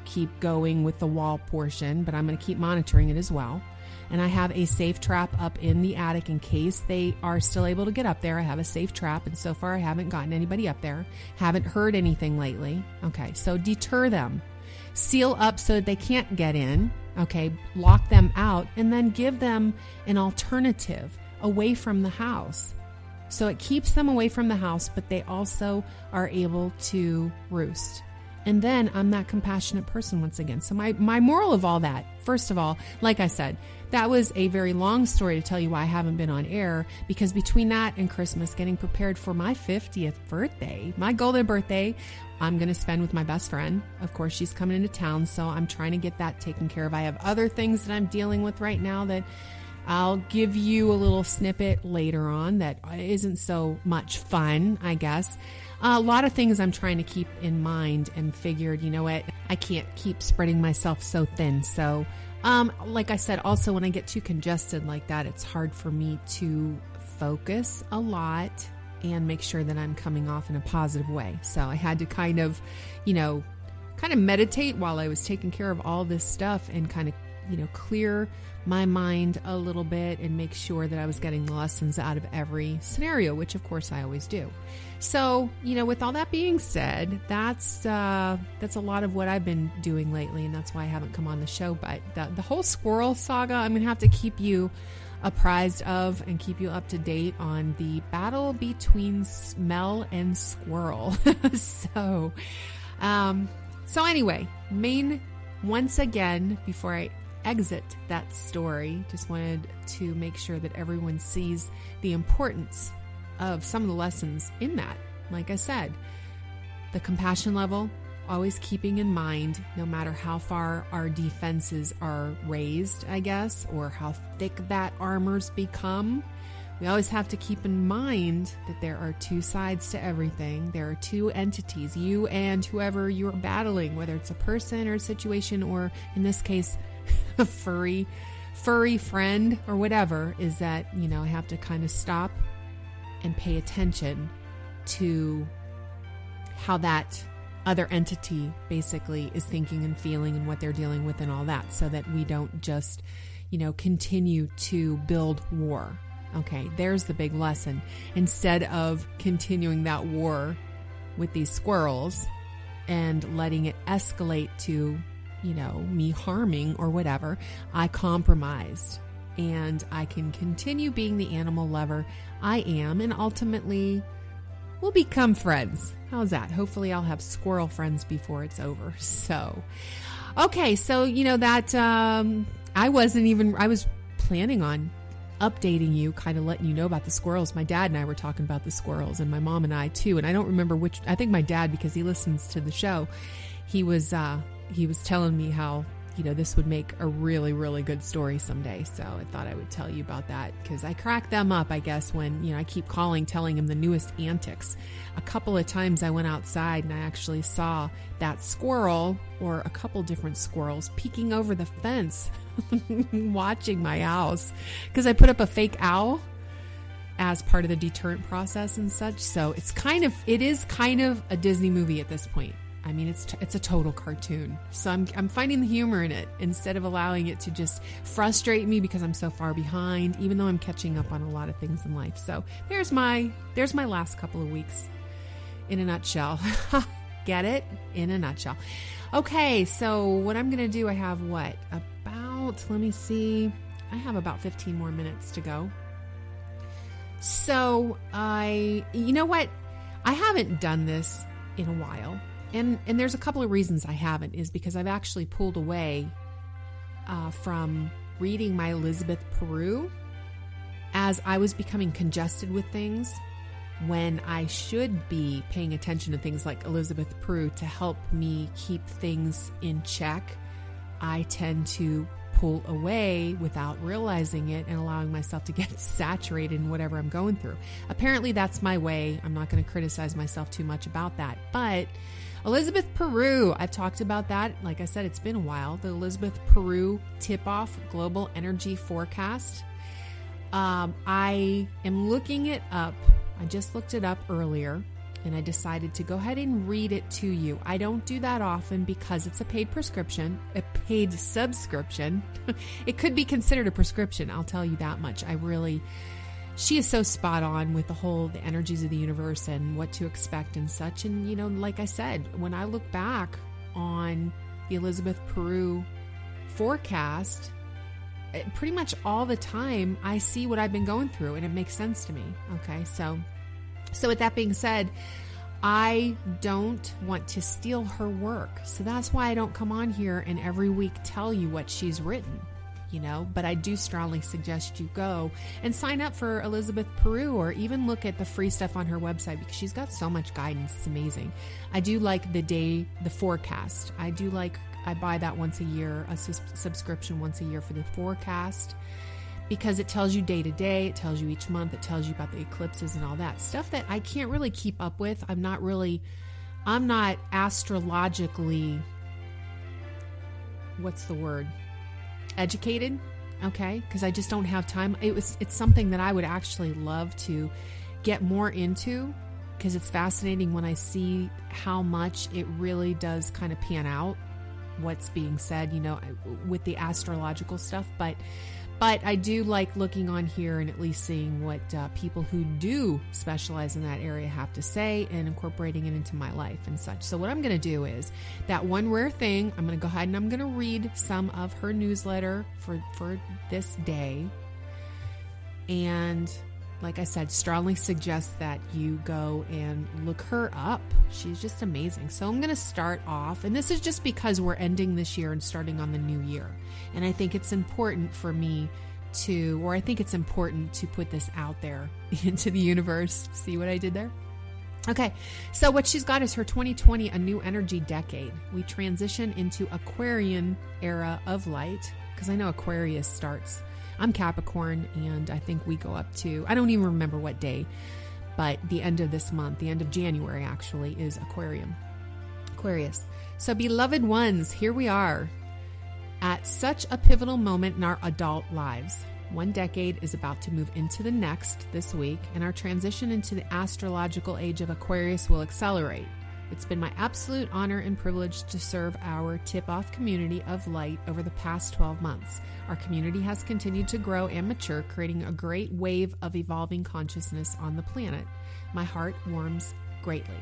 Speaker 1: keep going with the wall portion, but I'm going to keep monitoring it as well. And I have a safe trap up in the attic in case they are still able to get up there. I have a safe trap, and so far I haven't gotten anybody up there. Haven't heard anything lately. Okay, so deter them. Seal up so that they can't get in. Okay, lock them out, and then give them an alternative away from the house. So it keeps them away from the house, but they also are able to roost. And then I'm that compassionate person once again. So my moral of all that, first of all, like I said, that was a very long story to tell you why I haven't been on air, because between that and Christmas, getting prepared for my 50th birthday, my golden birthday, I'm going to spend with my best friend. Of course, she's coming into town, so I'm trying to get that taken care of. I have other things that I'm dealing with right now that I'll give you a little snippet later on that isn't so much fun, I guess. A lot of things I'm trying to keep in mind, and figured, you know what, I can't keep spreading myself so thin. So, like I said, also when I get too congested like that, it's hard for me to focus a lot and make sure that I'm coming off in a positive way. So I had to kind of meditate while I was taking care of all this stuff, and kind of, clear my mind a little bit and make sure that I was getting the lessons out of every scenario, which of course I always do. So, with all that being said, that's a lot of what I've been doing lately, and that's why I haven't come on the show. But the whole squirrel saga, I'm going to have to keep you apprised of and keep you up to date on the battle between Mel and Squirrel. So anyway, once again, before I exit that story, just wanted to make sure that everyone sees the importance of some of the lessons in that. Like I said, the compassion level, always keeping in mind, no matter how far our defenses are raised, I guess, or how thick that armor's become, we always have to keep in mind that there are 2 sides to everything. There are 2 entities, you and whoever you're battling, whether it's a person or a situation, or in this case, a furry friend or whatever, is that, I have to kind of stop and pay attention to how that other entity basically is thinking and feeling and what they're dealing with and all that, so that we don't just, continue to build war. Okay, there's the big lesson. Instead of continuing that war with these squirrels and letting it escalate to, me harming or whatever, I compromised, and I can continue being the animal lover I am, and ultimately we'll become friends. How's that? Hopefully I'll have squirrel friends before it's over. So, okay. So, that, I was planning on updating you, kind of letting you know about the squirrels. My dad and I were talking about the squirrels, and my mom and I too. And I don't remember which, I think my dad, because he listens to the show, he was telling me how, this would make a really, really good story someday. So I thought I would tell you about that, because I crack them up, I guess, when, I keep telling him the newest antics. A couple of times I went outside and I actually saw that squirrel, or a couple different squirrels, peeking over the fence, watching my house, because I put up a fake owl. as part of the deterrent process and such. So it is kind of a Disney movie at this point. I mean, it's a total cartoon. So I'm finding the humor in it instead of allowing it to just frustrate me because I'm so far behind, even though I'm catching up on a lot of things in life. So there's my last couple of weeks in a nutshell. Get it? In a nutshell. Okay, so what I'm going to do, I have let me see. I have about 15 more minutes to go. So you know what? I haven't done this in a while. And there's a couple of reasons I haven't, is because I've actually pulled away from reading my Elizabeth Peru as I was becoming congested with things when I should be paying attention to things like Elizabeth Peru to help me keep things in check. I tend to pull away without realizing it and allowing myself to get saturated in whatever I'm going through. Apparently that's my way. I'm not going to criticize myself too much about that. But Elizabeth Peru, I've talked about that. Like I said, it's been a while. The Elizabeth Peru Tip-Off Global Energy Forecast. I am looking it up. I just looked it up earlier, and I decided to go ahead and read it to you. I don't do that often because it's a paid subscription. It could be considered a prescription, I'll tell you that much. She is so spot on with the energies of the universe and what to expect and such. And, like I said, when I look back on the Elizabeth Peru forecast, pretty much all the time I see what I've been going through and it makes sense to me. Okay. So with that being said, I don't want to steal her work. So that's why I don't come on here and every week tell you what she's written, but I do strongly suggest you go and sign up for Elizabeth Peru or even look at the free stuff on her website because she's got so much guidance. It's amazing. I do like the forecast. I buy that once a year, a subscription once a year for the forecast because it tells you day to day, it tells you each month, it tells you about the eclipses and all that stuff that I can't really keep up with. I'm not astrologically, educated, okay? Because I just don't have time. It's something that I would actually love to get more into because it's fascinating when I see how much it really does kind of pan out what's being said, with the astrological stuff. But I do like looking on here and at least seeing what people who do specialize in that area have to say and incorporating it into my life and such. So what I'm going to do is that one rare thing, I'm going to go ahead and I'm going to read some of her newsletter for this day. And like I said, strongly suggest that you go and look her up. She's just amazing. So I'm going to start off, and this is just because we're ending this year and starting on the new year. And I think it's important for me to put this out there into the universe. See what I did there? Okay, so what she's got is her 2020, a new energy decade. We transition into Aquarian era of light, because I know Aquarius starts. I'm Capricorn, and I think we go up to, I don't even remember what day, but the end of this month, the end of January actually, is Aquarius. So beloved ones, here we are at such a pivotal moment in our adult lives. One decade is about to move into the next this week, and our transition into the astrological age of Aquarius will accelerate. It's been my absolute honor and privilege to serve our tip-off community of light over the past 12 months. Our community has continued to grow and mature, creating a great wave of evolving consciousness on the planet. My heart warms greatly.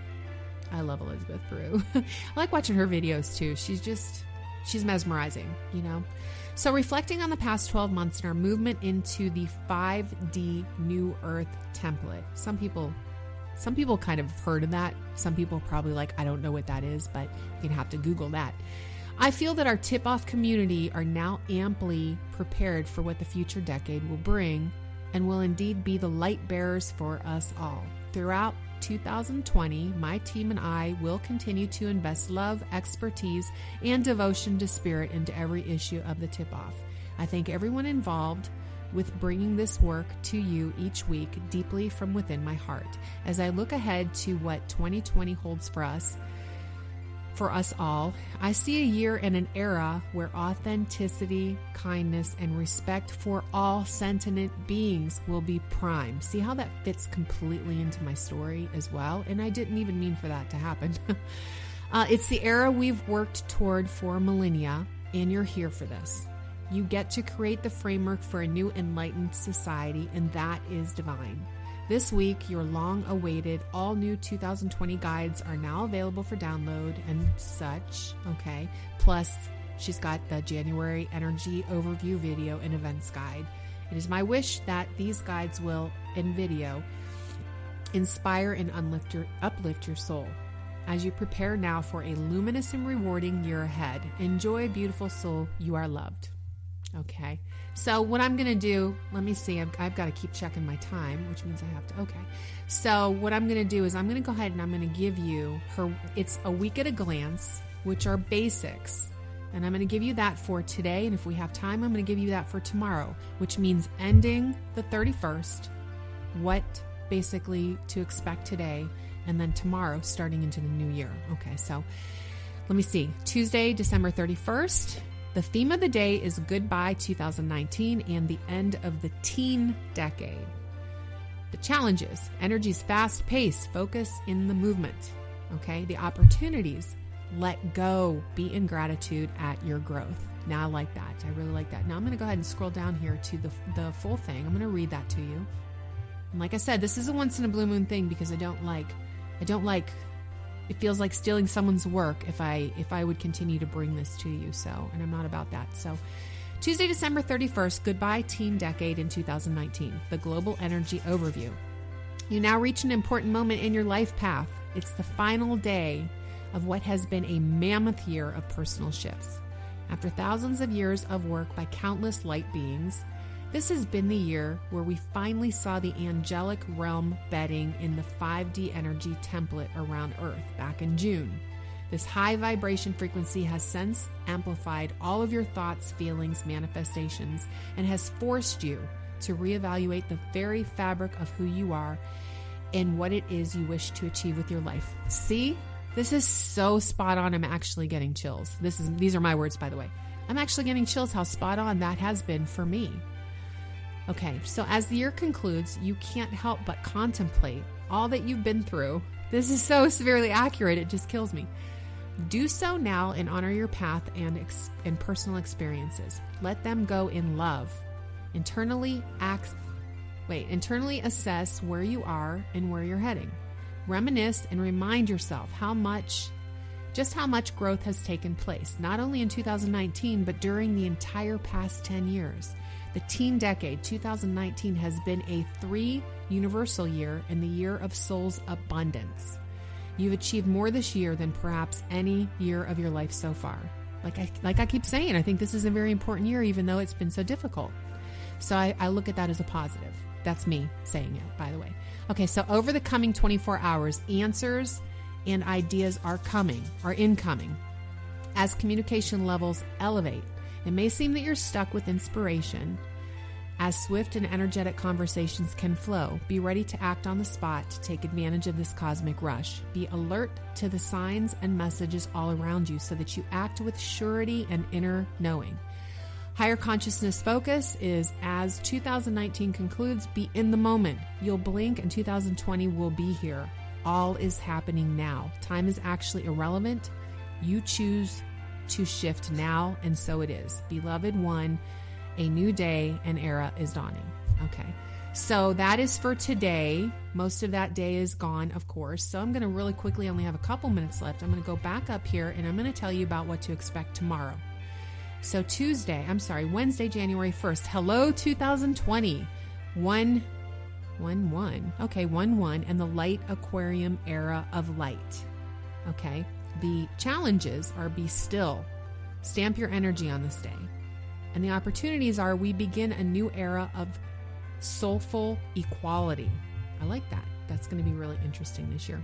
Speaker 1: I love Elizabeth Peru. I like watching her videos too. She's mesmerizing, So reflecting on the past 12 months and our movement into the 5D New Earth template. Some people kind of heard of that. Some people probably I don't know what that is, but you're going to have to Google that. I feel that our tip-off community are now amply prepared for what the future decade will bring and will indeed be the light bearers for us all. Throughout 2020, my team and I will continue to invest love, expertise, and devotion to spirit into every issue of the tip-off. I thank everyone involved with bringing this work to you each week deeply from within my heart. As I look ahead to what 2020 holds for us, for us all. I see a year and an era where authenticity, kindness, and respect for all sentient beings will be prime. See how that fits completely into my story as well? And I didn't even mean for that to happen. It's the era we've worked toward for millennia, and you're here for this. You get to create the framework for a new enlightened society, and that is divine. This week, your long-awaited all-new 2020 guides are now available for download and such, okay? Plus, she's got the January energy overview video and events guide. It is my wish that these guides will, in video, inspire and uplift your soul. As you prepare now for a luminous and rewarding year ahead, enjoy, beautiful soul, you are loved. Okay, so what I'm going to do, let me see, I've got to keep checking my time, which means I have to, okay. So what I'm going to do is I'm going to go ahead and I'm going to give you it's a week at a glance, which are basics. And I'm going to give you that for today. And if we have time, I'm going to give you that for tomorrow, which means ending the 31st, what basically to expect today, and then tomorrow starting into the new year. Okay, so let me see. Tuesday, December 31st. The theme of the day is Goodbye 2019 and the end of the teen decade. The challenges, energy's fast pace, focus in the movement. Okay, the opportunities, let go, be in gratitude at your growth. Now I like that. I really like that. Now I'm going to go ahead and scroll down here to the full thing. I'm going to read that to you. And like I said, this is a once in a blue moon thing because I don't like, it feels like stealing someone's work if I would continue to bring this to you. So, and I'm not about that. So Tuesday, December 31st, Goodbye Teen Decade in 2019, the Global Energy Overview. You now reach an important moment in your life path. It's the final day of what has been a mammoth year of personal shifts. After thousands of years of work by countless light beings, this has been the year where we finally saw the angelic realm bedding in the 5D energy template around Earth back in June. This high vibration frequency has since amplified all of your thoughts, feelings, manifestations, and has forced you to reevaluate the very fabric of who you are and what it is you wish to achieve with your life. See, this is so spot on. I'm actually getting chills. These are my words, by the way. I'm actually getting chills how spot on that has been for me. Okay, so as the year concludes, you can't help but contemplate all that you've been through. This is so severely accurate, it just kills me. Do so now and honor your path and personal experiences. Let them go in love. Internally assess where you are and where you're heading. Reminisce and remind yourself how much growth has taken place, not only in 2019, but during the entire past 10 years. The teen decade, 2019, has been a 3 universal year and the year of soul's abundance. You've achieved more this year than perhaps any year of your life so far. Like I keep saying, I think this is a very important year, even though it's been so difficult. So I look at that as a positive. That's me saying it, by the way. Okay, so over the coming 24 hours, answers and ideas are incoming. As communication levels elevate, it may seem that you're stuck with inspiration. As swift and energetic conversations can flow, be ready to act on the spot to take advantage of this cosmic rush. Be alert to the signs and messages all around you so that you act with surety and inner knowing. Higher consciousness focus is, as 2019 concludes, be in the moment. You'll blink and 2020 will be here. All is happening now. Time is actually irrelevant. You choose to shift now, and so it is. Beloved one, a new day and era is dawning. Okay, so that is for today. Most of that day is gone, of course. So I'm going to really quickly, only have a couple minutes left. I'm going to go back up here, and I'm going to tell you about what to expect tomorrow. So Wednesday, January 1st. Hello, 2020. 1-1. Okay, 1-1, and the light Aquarium era of light. Okay. The challenges are be still. Stamp your energy on this day. And the opportunities are we begin a new era of soulful equality. I like that. That's going to be really interesting this year.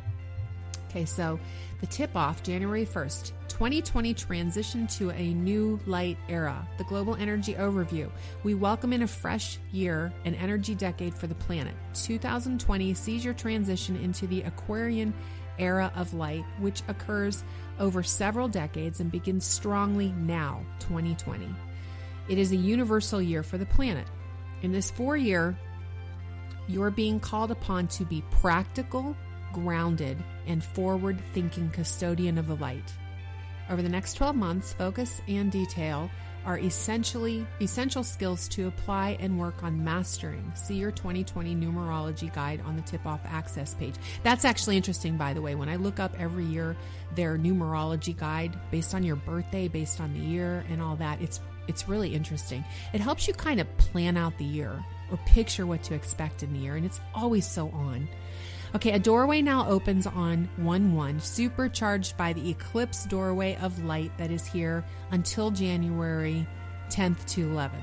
Speaker 1: Okay, so the tip-off, January 1st, 2020 transition to a new light era, the global energy overview. We welcome in a fresh year, an energy decade for the planet. 2020 sees your transition into the Aquarian era of light, which occurs over several decades and begins strongly now, 2020. It is a universal year for the planet. In this 4-year, you're being called upon to be practical, grounded, and forward-thinking custodian of the light. Over the next 12 months, focus and detail are essential skills to apply and work on mastering. See your 2020 numerology guide on the tip-off access page. That's actually interesting, by the way. When I look up every year their numerology guide based on your birthday, based on the year and all that, it's really interesting. It helps you kind of plan out the year or picture what to expect in the year, and it's always so on. Okay, a doorway now opens on 1/1, supercharged by the eclipse doorway of light that is here until January 10th to 11th.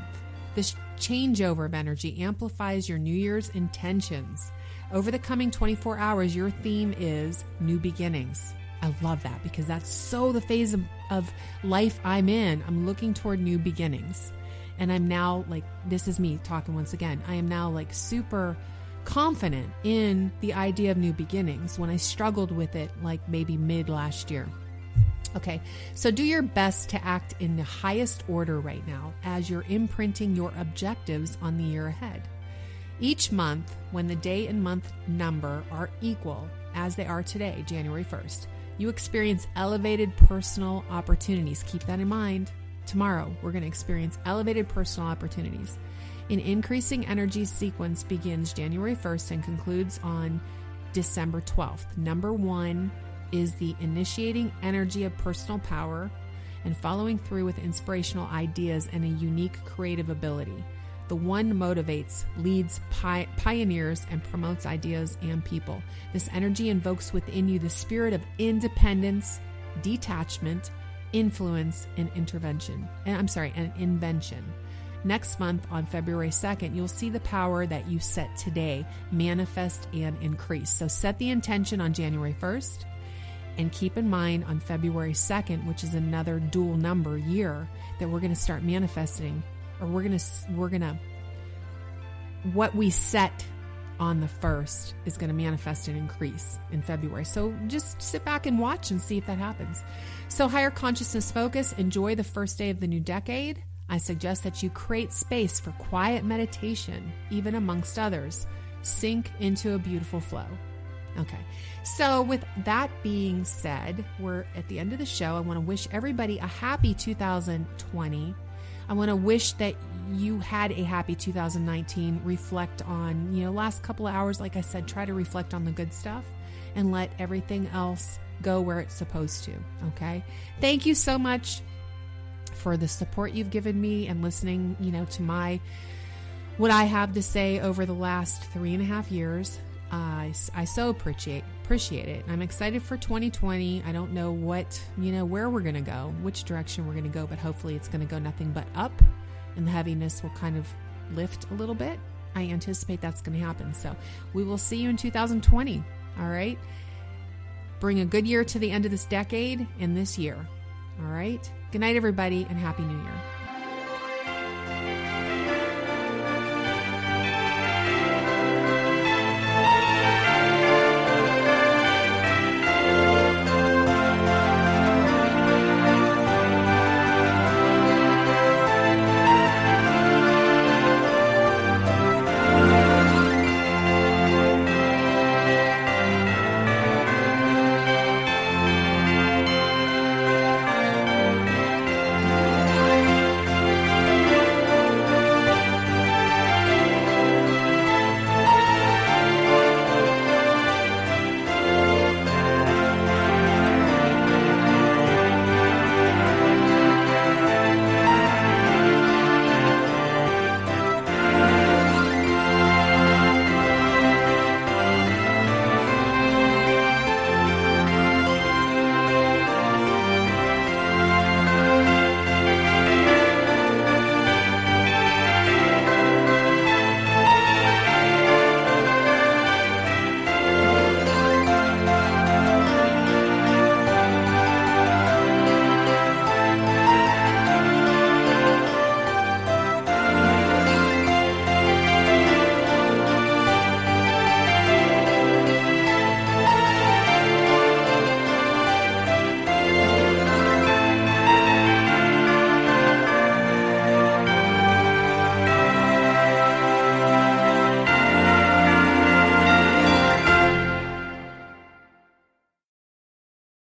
Speaker 1: This changeover of energy amplifies your New Year's intentions. Over the coming 24 hours, your theme is new beginnings. I love that because that's so the phase of life I'm in. I'm looking toward new beginnings. And I'm now this is me talking once again. I am now super confident in the idea of new beginnings when I struggled with it maybe mid last year. Okay, so do your best to act in the highest order right now as you're imprinting your objectives on the year ahead. Each month, when the day and month number are equal, as they are today, January 1st, you experience elevated personal opportunities. Keep that in mind. Tomorrow, we're going to experience elevated personal opportunities. An increasing energy sequence begins January 1st and concludes on December 12th. Number 1 is the initiating energy of personal power and following through with inspirational ideas and a unique creative ability. The 1 motivates, leads, pioneers, and promotes ideas and people. This energy invokes within you the spirit of independence, detachment, influence, and invention. Next month, on February 2nd, you'll see the power that you set today manifest and increase. So set the intention on January 1st and keep in mind on February 2nd, which is another dual number year, that we're going to start manifesting, or we're going to, what we set on the 1st is going to manifest and increase in February. So just sit back and watch and see if that happens. So higher consciousness focus, enjoy the first day of the new decade. I suggest that you create space for quiet meditation, even amongst others. Sink into a beautiful flow. Okay, so with that being said, we're at the end of the show. I want to wish everybody a happy 2020. I want to wish that you had a happy 2019. Reflect on, last couple of hours, like I said, try to reflect on the good stuff and let everything else go where it's supposed to, okay? Thank you so much for the support you've given me and listening, to what I have to say over the last 3.5 years. I so appreciate it. I'm excited for 2020. I don't know where we're going to go, which direction we're going to go, but hopefully it's going to go nothing but up, and the heaviness will kind of lift a little bit. I anticipate that's going to happen. So we will see you in 2020. All right. Bring a good year to the end of this decade and this year. All right. Good night, everybody, and Happy New Year.